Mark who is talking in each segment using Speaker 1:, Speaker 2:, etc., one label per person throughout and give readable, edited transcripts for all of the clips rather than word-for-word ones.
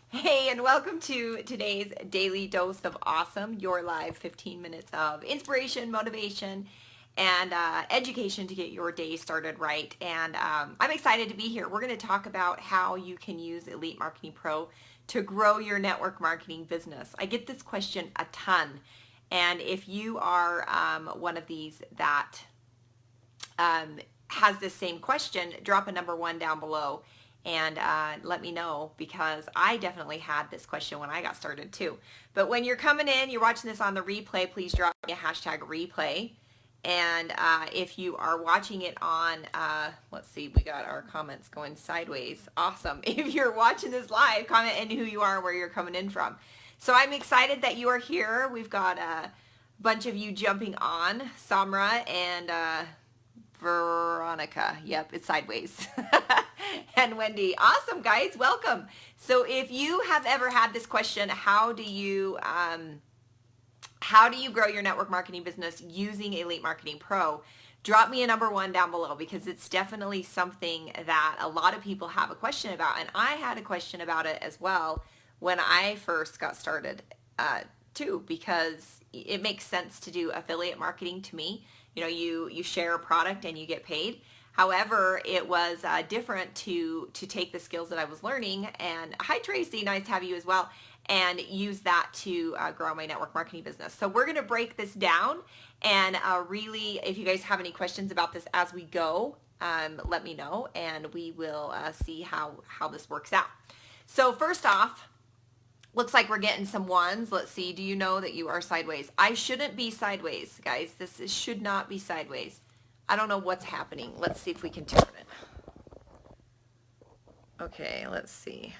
Speaker 1: Hey, and welcome to today's Daily Dose of Awesome, your live 15 minutes of inspiration, motivation, and education to get your day started right. And I'm excited to be here. We're going to talk about how you can use Elite Marketing Pro to grow your network marketing business. I get this question a ton. And if you are one of these that has this same question, drop a number 1 down below and let me know, because I definitely had this question when I got started too. But when you're coming in, you're watching this on the replay, please drop me a hashtag replay. And if you are watching it on, let's see, we got our comments going sideways. Awesome. If you're watching this live, comment in who you are and where you're coming in from. So I'm excited that you are here. We've got a bunch of you jumping on, Samra and Veronica. Yep, it's sideways. And Wendy. Awesome, guys. Welcome. So if you have ever had this question, how do you grow your network marketing business using Elite Marketing Pro? Drop me a number 1 down below, because it's definitely something that a lot of people have a question about. And I had a question about it as well when I first got started too, because it makes sense to do affiliate marketing to me. You know, you share a product and you get paid. However, it was different to take the skills that I was learning, and hi Tracy, nice to have you as well, and use that to grow my network marketing business. So we're going to break this down, and really, if you guys have any questions about this as we go, let me know, and we will see how this works out. So first off, looks like we're getting some ones. Let's see. Do you know that you are sideways? I shouldn't be sideways, guys. Should not be sideways. I don't know what's happening. Let's see if we can turn it. Okay, let's see.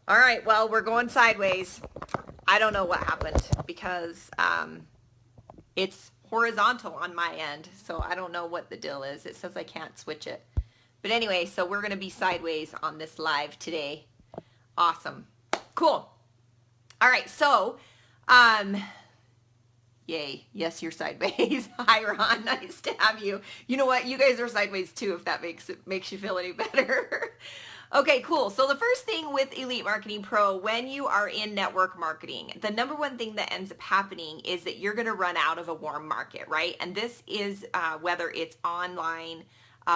Speaker 1: All right, well, we're going sideways. I don't know what happened, because it's horizontal on my end, so I don't know what the deal is. It says I can't switch it. But anyway, so we're going to be sideways on this live today. Awesome. Cool. All right, so yay. Yes, you're sideways. Hi, Ron. Nice to have you. You know what? You guys are sideways too, if that makes you feel any better. Okay, cool. So the first thing with Elite Marketing Pro, when you are in network marketing, the number 1 thing that ends up happening is that you're going to run out of a warm market, right? And this is whether it's online,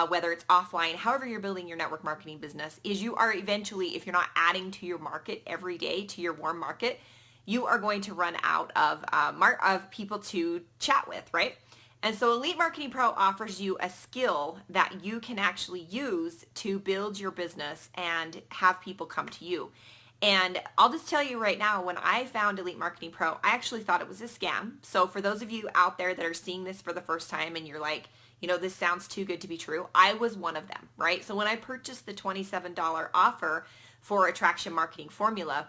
Speaker 1: whether it's offline, however you're building your network marketing business, is you are eventually, if you're not adding to your market every day, to your warm market, you are going to run out of people to chat with, right? And so Elite Marketing Pro offers you a skill that you can actually use to build your business and have people come to you. And I'll just tell you right now, when I found Elite Marketing Pro, I actually thought it was a scam. So for those of you out there that are seeing this for the first time and you're like, you know, this sounds too good to be true, I was one of them, right? So when I purchased the $27 offer for Attraction Marketing Formula,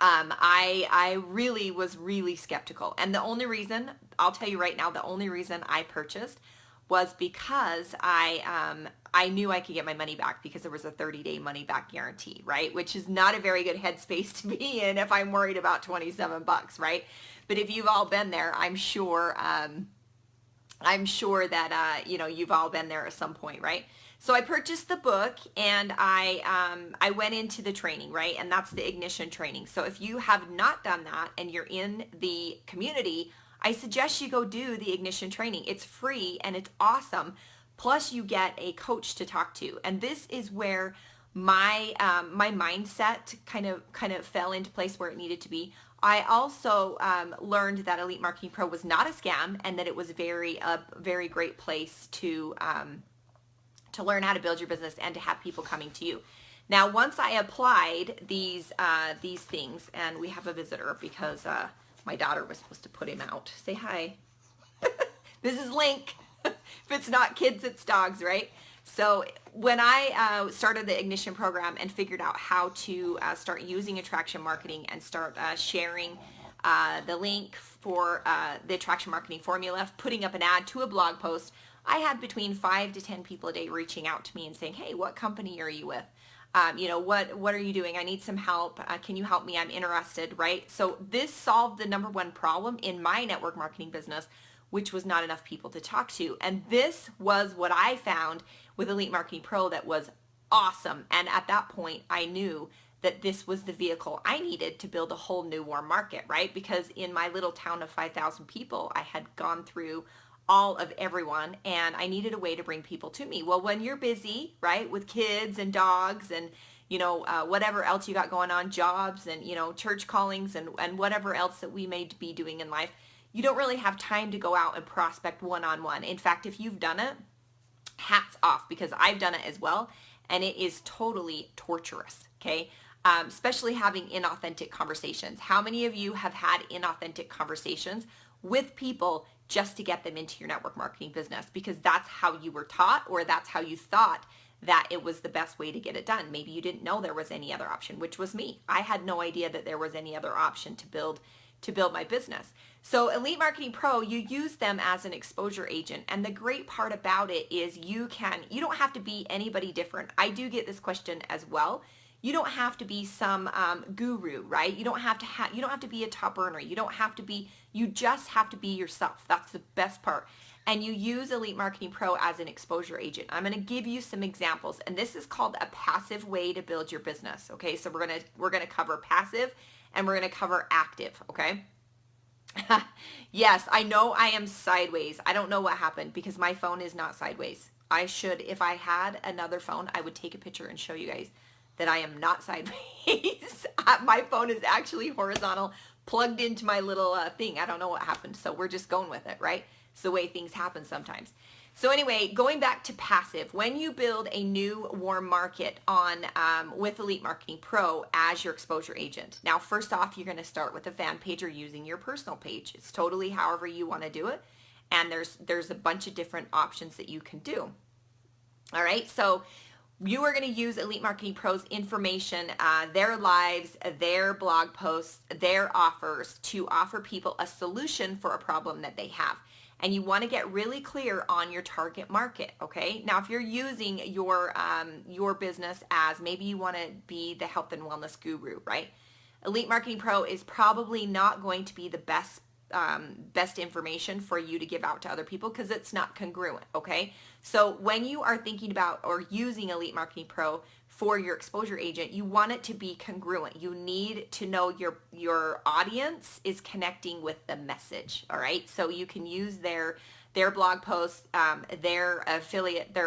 Speaker 1: I really was really skeptical. And the only reason, I'll tell you right now, the only reason I purchased was because I knew I could get my money back, because there was a 30-day money back guarantee, right? Which is not a very good headspace to be in if I'm worried about 27 bucks, right? But if you've all been there, I'm sure that, you know, you've all been there at some point, right? So I purchased the book, and I went into the training, right? And that's the ignition training. So if you have not done that and you're in the community, I suggest you go do the ignition training. It's free and it's awesome. Plus you get a coach to talk to. And this is where my mindset kind of fell into place where it needed to be. I also learned that Elite Marketing Pro was not a scam, and that it was a very great place to learn how to build your business and to have people coming to you. Now, once I applied these things, and we have a visitor because my daughter was supposed to put him out. Say hi. This is Link. If it's not kids, it's dogs, right? So when I started the Ignition program and figured out how to start using Attraction Marketing and start sharing the link for the Attraction Marketing Formula, putting up an ad to a blog post, I had between 5 to 10 people a day reaching out to me and saying, hey, what company are you with? You know, what are you doing? I need some help. Can you help me? I'm interested, right? So this solved the number 1 problem in my network marketing business, which was not enough people to talk to. And this was what I found with Elite Marketing Pro that was awesome. And at that point, I knew that this was the vehicle I needed to build a whole new warm market, right? Because in my little town of 5,000 people, I had gone through all of everyone, and I needed a way to bring people to me. Well, when you're busy, right, with kids and dogs and whatever else you got going on, jobs and, church callings and whatever else that we may be doing in life, you don't really have time to go out and prospect one-on-one. In fact, if you've done it, hats off, because I've done it as well, and it is totally torturous, okay? Especially having inauthentic conversations. How many of you have had inauthentic conversations with people just to get them into your network marketing business because that's how you were taught, or that's how you thought that it was the best way to get it done? Maybe you didn't know there was any other option, which was me. I had no idea that there was any other option to build my business. So Elite Marketing Pro, you use them as an exposure agent. And the great part about it is you don't have to be anybody different. I do get this question as well. You don't have to be some guru, right? You don't have to be a top earner. You just have to be yourself. That's the best part. And you use Elite Marketing Pro as an exposure agent. I'm going to give you some examples, and this is called a passive way to build your business. Okay, so we're gonna cover passive, and we're gonna cover active. Okay. Yes, I know I am sideways. I don't know what happened because my phone is not sideways. If I had another phone, I would take a picture and show you guys that I am not sideways. My phone is actually horizontal, plugged into my little thing. I don't know what happened, so we're just going with it, right? It's the way things happen sometimes. So anyway, going back to passive, when you build a new warm market on with Elite Marketing Pro as your exposure agent. Now, first off, you're going to start with a fan page or using your personal page. It's totally however you want to do it, and there's a bunch of different options that you can do. All right, so you are going to use Elite Marketing Pro's information, their lives, their blog posts, their offers to offer people a solution for a problem that they have. And you want to get really clear on your target market, okay? Now, if you're using your business as maybe you want to be the health and wellness guru, right? Elite Marketing Pro is probably not going to be the best information for you to give out to other people because it's not congruent, okay? So when you are thinking about or using Elite Marketing Pro for your exposure agent, you want it to be congruent. You need to know your audience is connecting with the message, all right? So you can use their blog posts, their affiliate,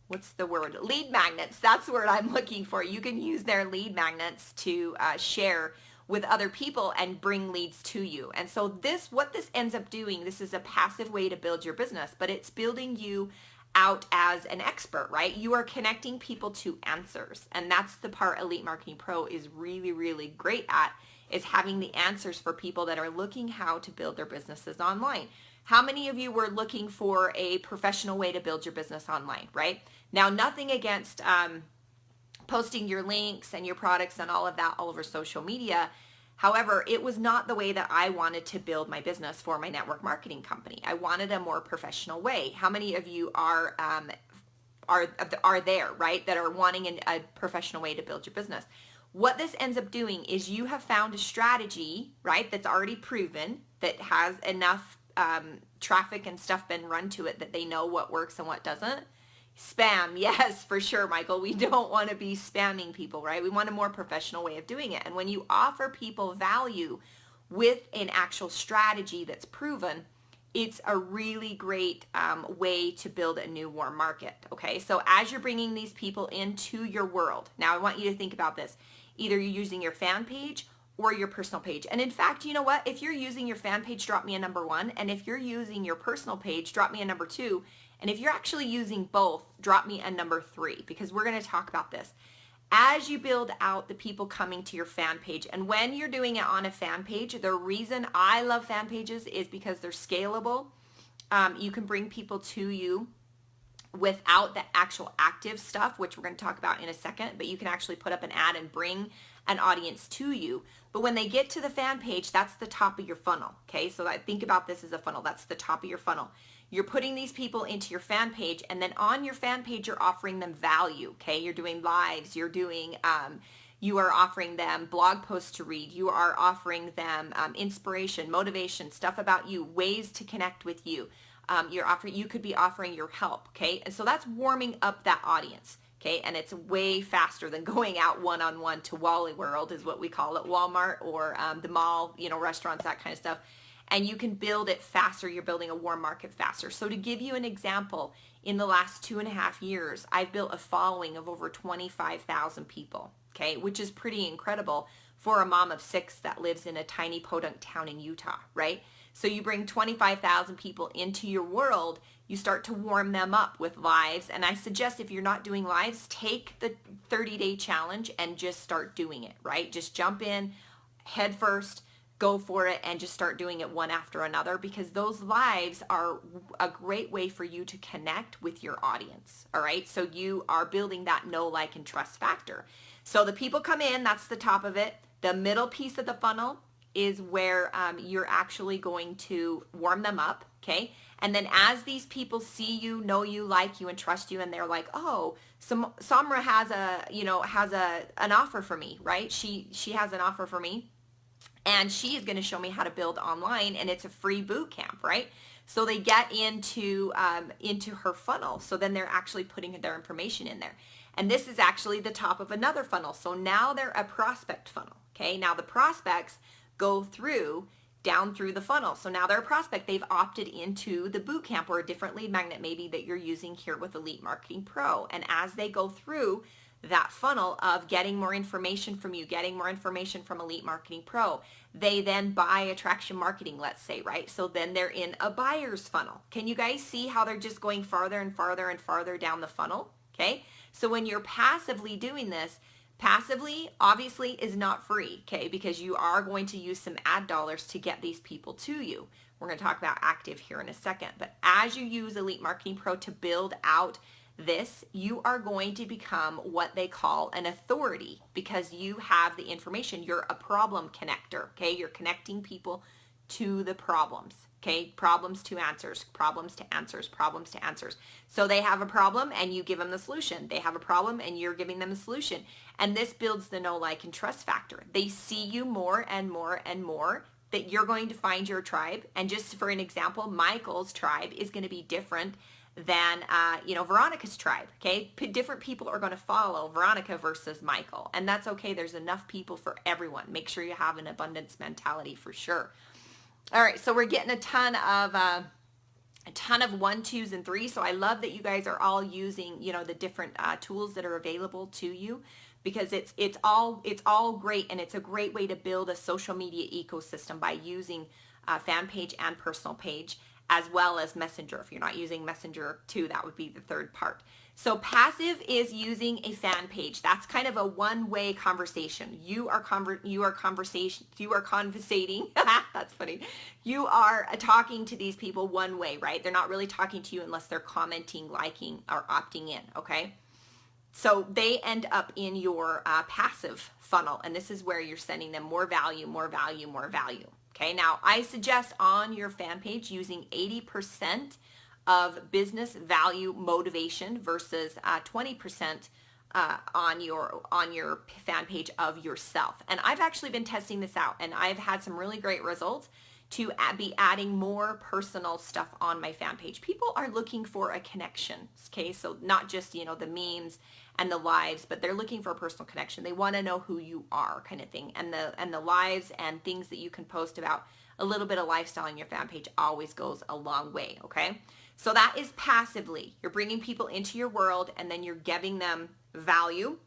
Speaker 1: what's the word? Lead magnets. That's the word I'm looking for. You can use their lead magnets to share with other people and bring leads to you. And so what this ends up doing, this is a passive way to build your business, but it's building you out as an expert, right? You are connecting people to answers. And that's the part Elite Marketing Pro is really, really great at, is having the answers for people that are looking how to build their businesses online. How many of you were looking for a professional way to build your business online, right? Now, nothing against posting your links and your products and all of that all over social media. However, it was not the way that I wanted to build my business for my network marketing company. I wanted a more professional way. How many of you are there, right, that are wanting a professional way to build your business? What this ends up doing is you have found a strategy, right, that's already proven, that has enough traffic and stuff been run to it that they know what works and what doesn't. Spam, yes, for sure, Michael. We don't want to be spamming people, right? We want a more professional way of doing it. And when you offer people value with an actual strategy that's proven, it's a really great way to build a new warm market, okay? So as you're bringing these people into your world, now I want you to think about this. Either you're using your fan page or your personal page. And in fact, you know what? If you're using your fan page, drop me a number 1. And if you're using your personal page, drop me a number 2. And if you're actually using both, drop me a number 3, because we're going to talk about this. As you build out the people coming to your fan page, and when you're doing it on a fan page, the reason I love fan pages is because they're scalable. You can bring people to you without the actual active stuff, which we're going to talk about in a second, but you can actually put up an ad and bring an audience to you. But when they get to the fan page, that's the top of your funnel, okay? So think about this as a funnel. That's the top of your funnel. You're putting these people into your fan page, and then on your fan page, you're offering them value, okay? You're doing lives, you are offering them blog posts to read, you are offering them inspiration, motivation, stuff about you, ways to connect with you. You could be offering your help, okay? And so that's warming up that audience, Okay, and it's way faster than going out one-on-one to Wally World is what we call it, Walmart or the mall, you know, restaurants, that kind of stuff. And you can build it faster. You're building a warm market faster. So to give you an example, in the last 2.5 years, I've built a following of over 25,000 people, okay, which is pretty incredible for a mom of 6 that lives in a tiny podunk town in Utah, right? So you bring 25,000 people into your world, you start to warm them up with lives. And I suggest if you're not doing lives, take the 30-day challenge and just start doing it, right? Just jump in head first, go for it, and just start doing it one after another, because those lives are a great way for you to connect with your audience. All right. So you are building that know, like, and trust factor. So the people come in, that's the top of it. The middle piece of the funnel is where you're actually going to warm them up. Okay. And then as these people see you, know you, like you, and trust you, and they're like, oh, Samra has an offer for me, right? She has an offer for me. And she is going to show me how to build online, and it's a free boot camp, right? So they get into her funnel. So then they're actually putting their information in there. And this is actually the top of another funnel. So now they're a prospect funnel, okay? Now the prospects go down through the funnel. So now they're a prospect. They've opted into the boot camp or a different lead magnet maybe that you're using here with Elite Marketing Pro. And as they go through that funnel of getting more information from you, getting more information from Elite Marketing Pro, they then buy Attraction Marketing, let's say, right? So then they're in a buyer's funnel. Can you guys see how they're just going farther and farther and farther down the funnel? Okay. So when you're passively doing this, passively obviously is not free, okay? Because you are going to use some ad dollars to get these people to you. We're going to talk about active here in a second. But as you use Elite Marketing Pro to build out this, you are going to become what they call an authority, because you have the information. You're a problem connector, okay? You're connecting people to the problems, okay? Problems to answers, problems to answers, problems to answers. So they have a problem and you give them the solution. They have a problem and you're giving them a solution. And this builds the know, like, and trust factor. They see you more and more and more, that you're going to find your tribe. And just for an example, Michael's tribe is going to be different than Veronica's tribe, okay? Different people are going to follow Veronica versus Michael, and that's okay. There's enough people for everyone. Make sure you have an abundance mentality for sure. All right, so we're getting a ton of 1, 2s, and 3s. So I love that you guys are all using, the different tools that are available to you, because it's all great, and it's a great way to build a social media ecosystem by using fan page and personal page, as well as Messenger. If you're not using Messenger too, that would be the third part. So passive is using a fan page. That's kind of a one-way conversation. You are conversating. That's funny. You are talking to these people one way, right? They're not really talking to you unless they're commenting, liking, or opting in, okay? So they end up in your passive funnel, and this is where you're sending them more value, more value, more value. Okay, now I suggest on your fan page using 80% of business value motivation versus 20% on your fan page of yourself. And I've actually been testing this out, and I've had some really great results to be adding more personal stuff on my fan page. People are looking for a connection, okay? So not just, the memes and the lives, but they're looking for a personal connection. They want to know who you are, kind of thing. And the lives and things that you can post about a little bit of lifestyle on your fan page always goes a long way, okay? So that is passively. You're bringing people into your world, and then you're giving them value,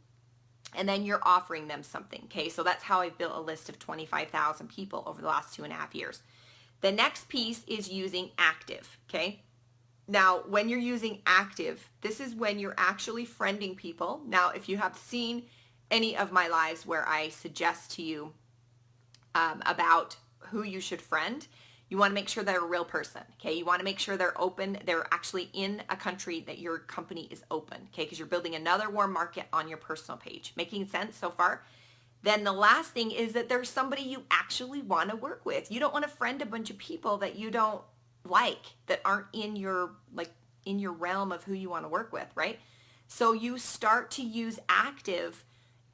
Speaker 1: and then you're offering them something, okay? So that's how I've built a list of 25,000 people over the last 2.5 years. The next piece is using active, okay? Now, when you're using active, this is when you're actually friending people. Now, if you have seen any of my lives where I suggest to you about who you should friend, you want to make sure they're a real person, okay? You want to make sure they're open. They're actually in a country that your company is open, okay? Because you're building another warm market on your personal page. Making sense so far? Then the last thing is that there's somebody you actually want to work with. You don't want to friend a bunch of people that you don't like, that aren't in your realm of who you want to work with, right? So you start to use active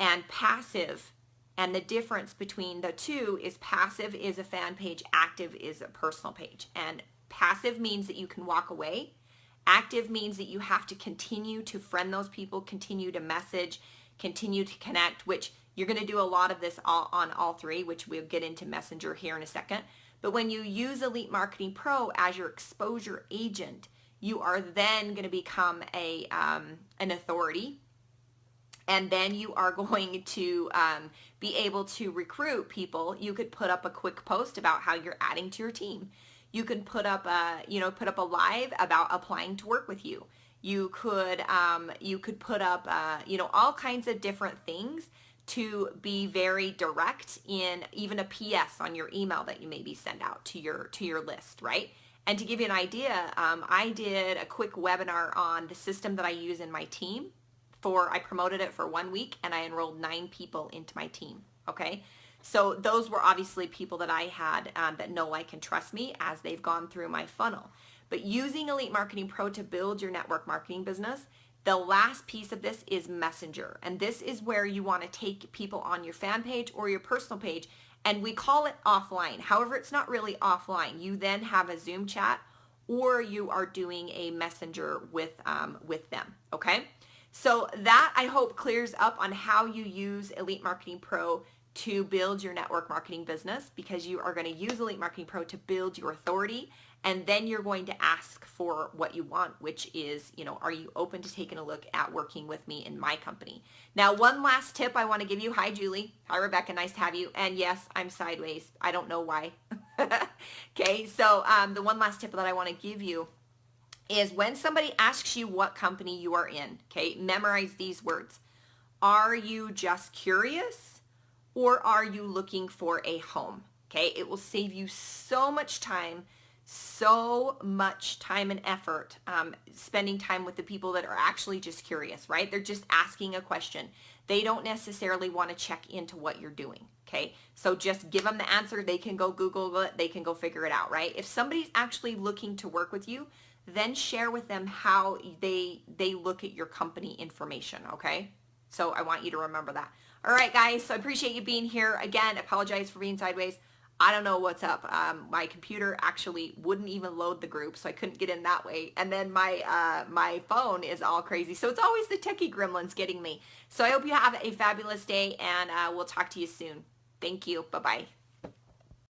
Speaker 1: and passive, and the difference between the two is passive is a fan page, active is a personal page. And passive means that you can walk away, Active means that you have to continue to friend those people, continue to message, continue to connect, which you're going to do a lot of this on all three, which we'll get into Messenger here in a second. But when you use Elite Marketing Pro as your exposure agent, you are then going to become an authority. And then you are going to be able to recruit people. You could put up a quick post about how you're adding to your team. You can put up a live about applying to work with you. You could put up all kinds of different things to be very direct in even a PS on your email that you maybe send out to your list, right? And to give you an idea, I did a quick webinar on the system that I use in my team. I promoted it for 1 week and I enrolled 9 people into my team. Okay, so those were obviously people that I had that know, like, and trust me as they've gone through my funnel. But using Elite Marketing Pro to build your network marketing business, the last piece of this is Messenger. And this is where you want to take people on your fan page or your personal page, and we call it offline. However, it's not really offline. You then have a Zoom chat or you are doing a Messenger with them, okay? So that, I hope, clears up on how you use Elite Marketing Pro to build your network marketing business, because you are going to use Elite Marketing Pro to build your authority, and then you're going to ask for what you want, which is, are you open to taking a look at working with me in my company? Now, one last tip I want to give you. Hi, Julie. Hi, Rebecca. Nice to have you. And yes, I'm sideways. I don't know why. Okay, so the one last tip that I want to give you is when somebody asks you what company you are in, okay, memorize these words. Are you just curious, or are you looking for a home? Okay, it will save you so much time and effort spending time with the people that are actually just curious, right? They're just asking a question. They don't necessarily want to check into what you're doing, okay? So just give them the answer. They can go Google it. They can go figure it out, right? If somebody's actually looking to work with you, then share with them how they look at your company information, okay? So I want you to remember that. All right, guys, so I appreciate you being here. Again, apologize for being sideways. I don't know what's up. My computer actually wouldn't even load the group, so I couldn't get in that way. And then my phone is all crazy. So it's always the techie gremlins getting me. So I hope you have a fabulous day, and we'll talk to you soon. Thank you. Bye-bye.